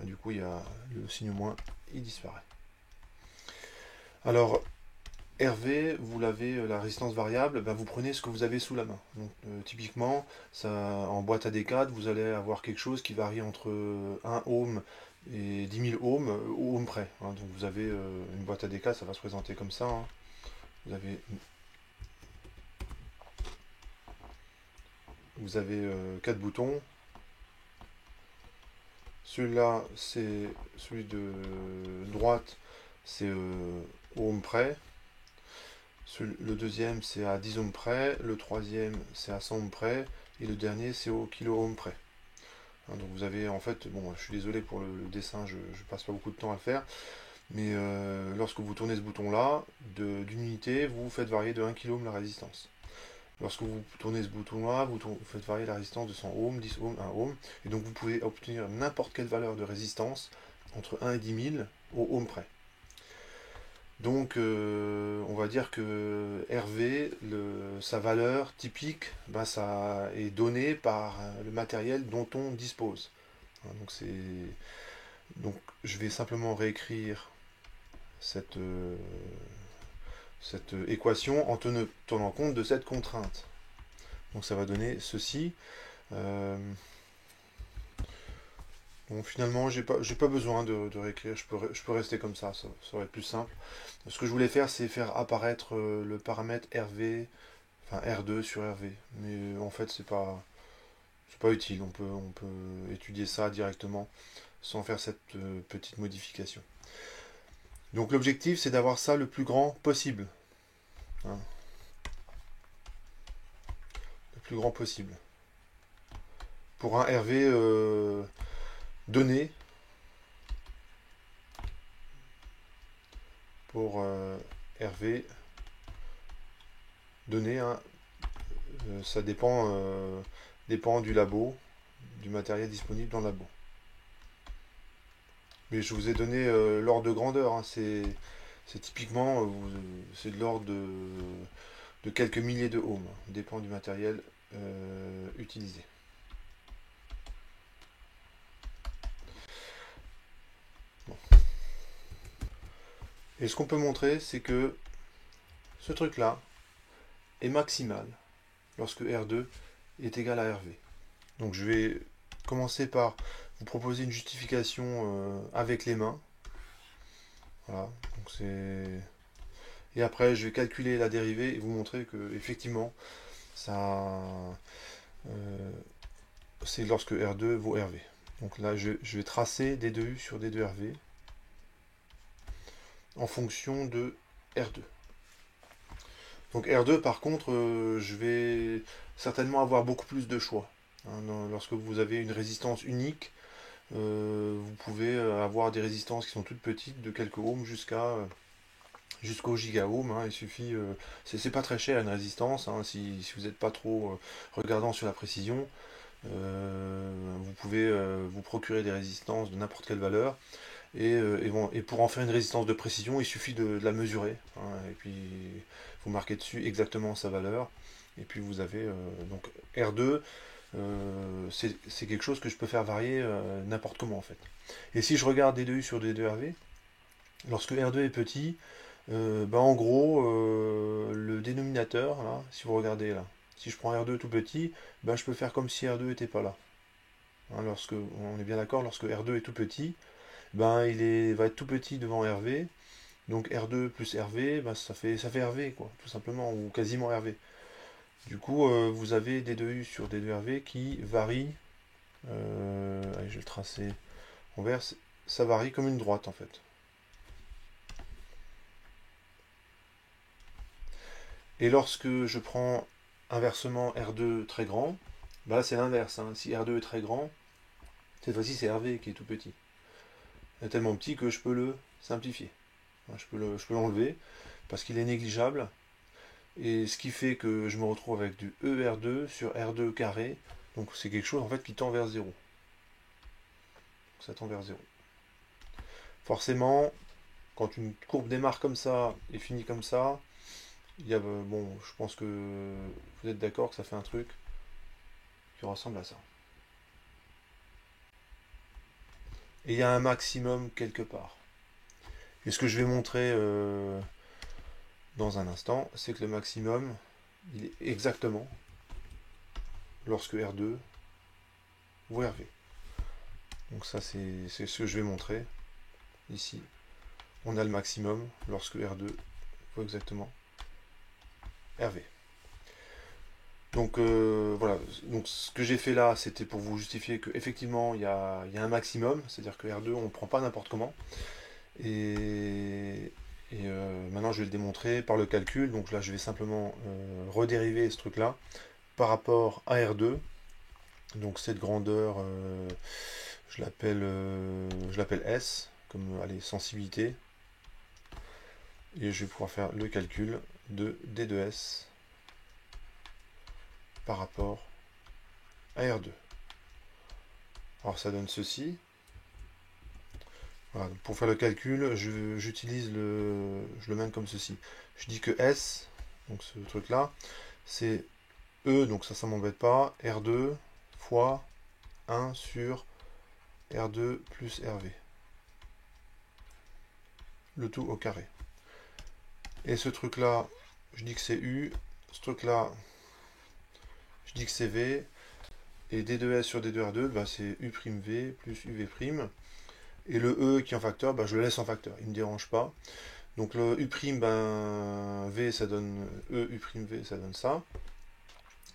du coup, il y a le signe moins, il disparaît. Alors, RV, vous l'avez, la résistance variable, vous prenez ce que vous avez sous la main. Donc, typiquement, en boîte à décades, vous allez avoir quelque chose qui varie entre 1 ohm et 10 000 ohms au ohm près. Hein. Donc, vous avez une boîte à décades, ça va se présenter comme ça. Hein. Vous avez vous avez 4 boutons. Celui-là, c'est celui de droite, c'est au ohm près. Le deuxième, c'est à 10 ohms près. Le troisième, c'est à 100 ohms près. Et le dernier, c'est au kilo ohm près. Hein, donc vous avez en fait, bon, je suis désolé pour le dessin, je passe pas beaucoup de temps à le faire. Mais lorsque vous tournez ce bouton-là, d'une unité, vous faites varier de 1 kilo ohm la résistance. Lorsque vous tournez ce bouton-là, vous faites varier la résistance de 100 ohms, 10 ohms, 1 ohm. Et donc vous pouvez obtenir n'importe quelle valeur de résistance entre 1 et 10 000 au ohm près. Donc on va dire que RV, sa valeur typique, ben, ça est donnée par le matériel dont on dispose. Hein, donc je vais simplement réécrire cette équation en tenant compte de cette contrainte. Donc ça va donner ceci. Bon, finalement, j'ai pas besoin de réécrire, je peux rester comme ça va être plus simple. Ce que je voulais faire, c'est faire apparaître le paramètre RV, enfin R2 sur RV. Mais en fait, c'est pas utile, on peut étudier ça directement sans faire cette petite modification. Donc l'objectif, c'est d'avoir ça le plus grand possible. Hein. Le plus grand possible. Pour un RV donné, pour RV donné, hein, ça dépend du labo, du matériel disponible dans le labo. Mais je vous ai donné l'ordre de grandeur, hein, c'est typiquement c'est de l'ordre de quelques milliers de ohms, hein, dépend du matériel utilisé. Bon. Et ce qu'on peut montrer, c'est que ce truc-là est maximal lorsque R2 est égal à RV. Donc je vais commencer par vous proposer une justification avec les mains. Voilà, donc et après je vais calculer la dérivée et vous montrer que effectivement ça c'est lorsque R2 vaut RV. Donc là je vais tracer D2U sur D2RV en fonction de R2. Donc R2 par contre je vais certainement avoir beaucoup plus de choix. Hein, lorsque vous avez une résistance unique, vous pouvez avoir des résistances qui sont toutes petites, de quelques ohms jusqu'au gigaohm. Hein, il suffit, c'est pas très cher une résistance, hein, si vous n'êtes pas trop regardant sur la précision. Vous pouvez vous procurer des résistances de n'importe quelle valeur. Et pour en faire une résistance de précision, il suffit de la mesurer. Hein, et puis vous marquez dessus exactement sa valeur. Et puis vous avez donc R2. C'est quelque chose que je peux faire varier n'importe comment en fait. Et si je regarde D2U sur D2RV, lorsque R2 est petit, ben en gros, le dénominateur, là, si vous regardez là, si je prends R2 tout petit, ben je peux faire comme si R2 n'était pas là. Hein, on est bien d'accord, lorsque R2 est tout petit, ben va être tout petit devant RV, donc R2 plus RV, ben, ça fait RV, quoi, tout simplement, ou quasiment RV. Du coup, vous avez D2U sur D2RV qui varie, allez, je vais le tracer en vert, ça varie comme une droite en fait. Et lorsque je prends inversement R2 très grand, bah là c'est l'inverse. Hein. Si R2 est très grand, cette fois-ci c'est RV qui est tout petit. Il est tellement petit que je peux le simplifier. Je peux l'enlever parce qu'il est négligeable. Et ce qui fait que je me retrouve avec du ER2 sur R2 carré. Donc c'est quelque chose en fait qui tend vers 0. Ça tend vers 0. Forcément, quand une courbe démarre comme ça et finit comme ça, bon, je pense que vous êtes d'accord que ça fait un truc qui ressemble à ça. Et il y a un maximum quelque part. Et ce que je vais montrer dans un instant, c'est que le maximum, il est exactement lorsque R2 vaut RV. Donc ça, c'est ce que je vais montrer ici. On a le maximum lorsque R2 vaut exactement RV. Donc voilà, donc ce que j'ai fait là, c'était pour vous justifier qu'effectivement, il y a un maximum, c'est-à-dire que R2, on ne prend pas n'importe comment. Et, maintenant, je vais le démontrer par le calcul. Donc là, je vais simplement redériver ce truc-là par rapport à R2. Donc cette grandeur, je l'appelle S, comme allez, sensibilité. Et je vais pouvoir faire le calcul de D2S par rapport à R2. Alors ça donne ceci. Voilà, pour faire le calcul, je le mène comme ceci. Je dis que S, donc ce truc-là, c'est E, donc ça m'embête pas, R2 fois 1 sur R2 plus RV. Le tout au carré. Et ce truc-là, je dis que c'est U. Ce truc-là, je dis que c'est V. Et D2S sur D2R2, bah, c'est U' V plus UV'. Et le E qui est en facteur, bah, je le laisse en facteur. Il ne me dérange pas. Donc le U', ben, V, ça donne E U' V, ça donne ça.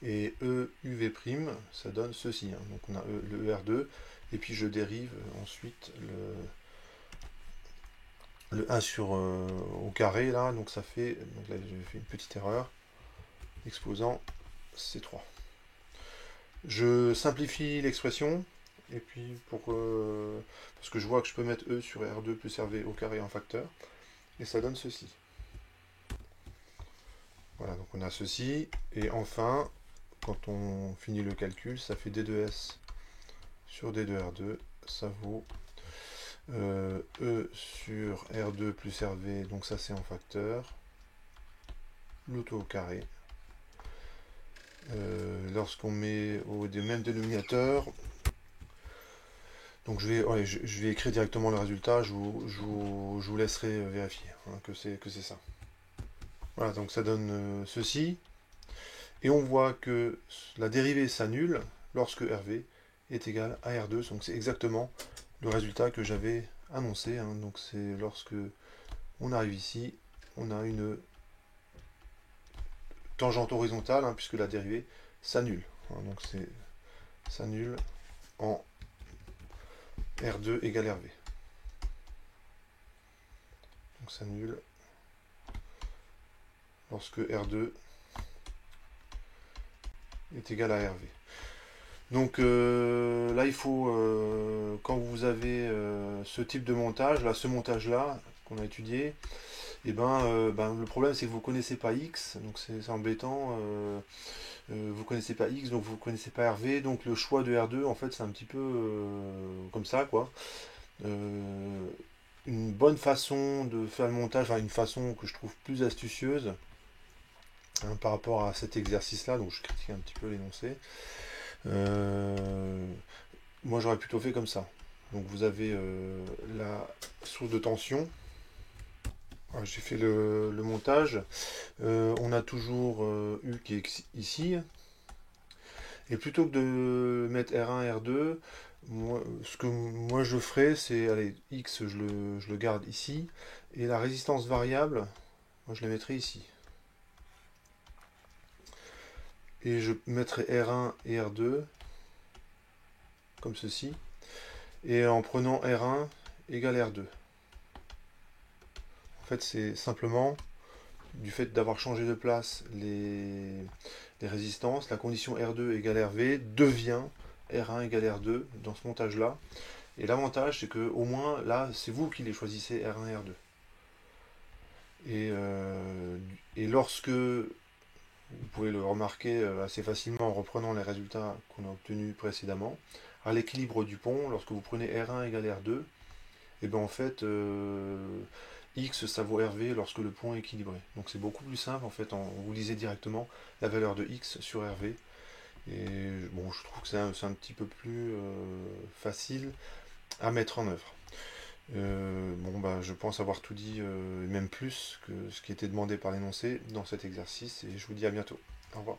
Et E UV', ça donne ceci. Hein. Donc on a le ER2. Et puis je dérive ensuite le 1 sur au carré là. Donc ça fait. Donc là j'ai fait une petite erreur. Exposant C3. Je simplifie l'expression. Et puis parce que je vois que je peux mettre E sur R2 plus RV au carré en facteur. Et ça donne ceci. Voilà, donc on a ceci. Et enfin, quand on finit le calcul, ça fait D2S sur D2R2. Ça vaut E sur R2 plus RV. Donc ça c'est en facteur. Le tout au carré. Lorsqu'on met au même dénominateur, donc je vais écrire directement le résultat, je vous laisserai vérifier hein, que c'est ça. Voilà, donc ça donne ceci. Et on voit que la dérivée s'annule lorsque RV est égal à R2. Donc c'est exactement le résultat que j'avais annoncé. Hein. Donc c'est lorsque on arrive ici, on a une tangente horizontale, hein, puisque la dérivée s'annule. Hein. Donc c'est s'annule en R2 égale RV. Donc s'annule lorsque R2 est égal à RV. Donc là, il faut, quand vous avez ce type de montage, là, ce montage-là qu'on a étudié, et le problème c'est que vous ne connaissez pas X, donc c'est embêtant. Vous ne connaissez pas X, donc vous ne connaissez pas RV, donc le choix de R2, en fait, c'est un petit peu comme ça, quoi. Une bonne façon de faire le montage, enfin, une façon que je trouve plus astucieuse hein, par rapport à cet exercice-là, donc je critique un petit peu l'énoncé. Moi j'aurais plutôt fait comme ça. Donc vous avez la source de tension. J'ai fait le montage. On a toujours U qui est ici. Et plutôt que de mettre R1, R2, ce que moi je ferais, c'est, allez, X je le garde ici. Et la résistance variable, moi je la mettrai ici. Et je mettrai R1 et R2 comme ceci. Et en prenant R1 égale R2. En fait, c'est simplement du fait d'avoir changé de place les résistances, la condition R2 égale RV devient R1 égale R2 dans ce montage-là. Et l'avantage, c'est que au moins, là, c'est vous qui les choisissez R1 et R2. Et lorsque, vous pouvez le remarquer assez facilement en reprenant les résultats qu'on a obtenus précédemment, à l'équilibre du pont, lorsque vous prenez R1 égale R2, et bien en fait, X ça vaut RV lorsque le pont est équilibré. Donc c'est beaucoup plus simple en fait, vous lisez directement la valeur de X sur RV. Et bon, je trouve que c'est un petit peu plus facile à mettre en œuvre. Je pense avoir tout dit, même plus que ce qui était demandé par l'énoncé dans cet exercice, et je vous dis à bientôt. Au revoir.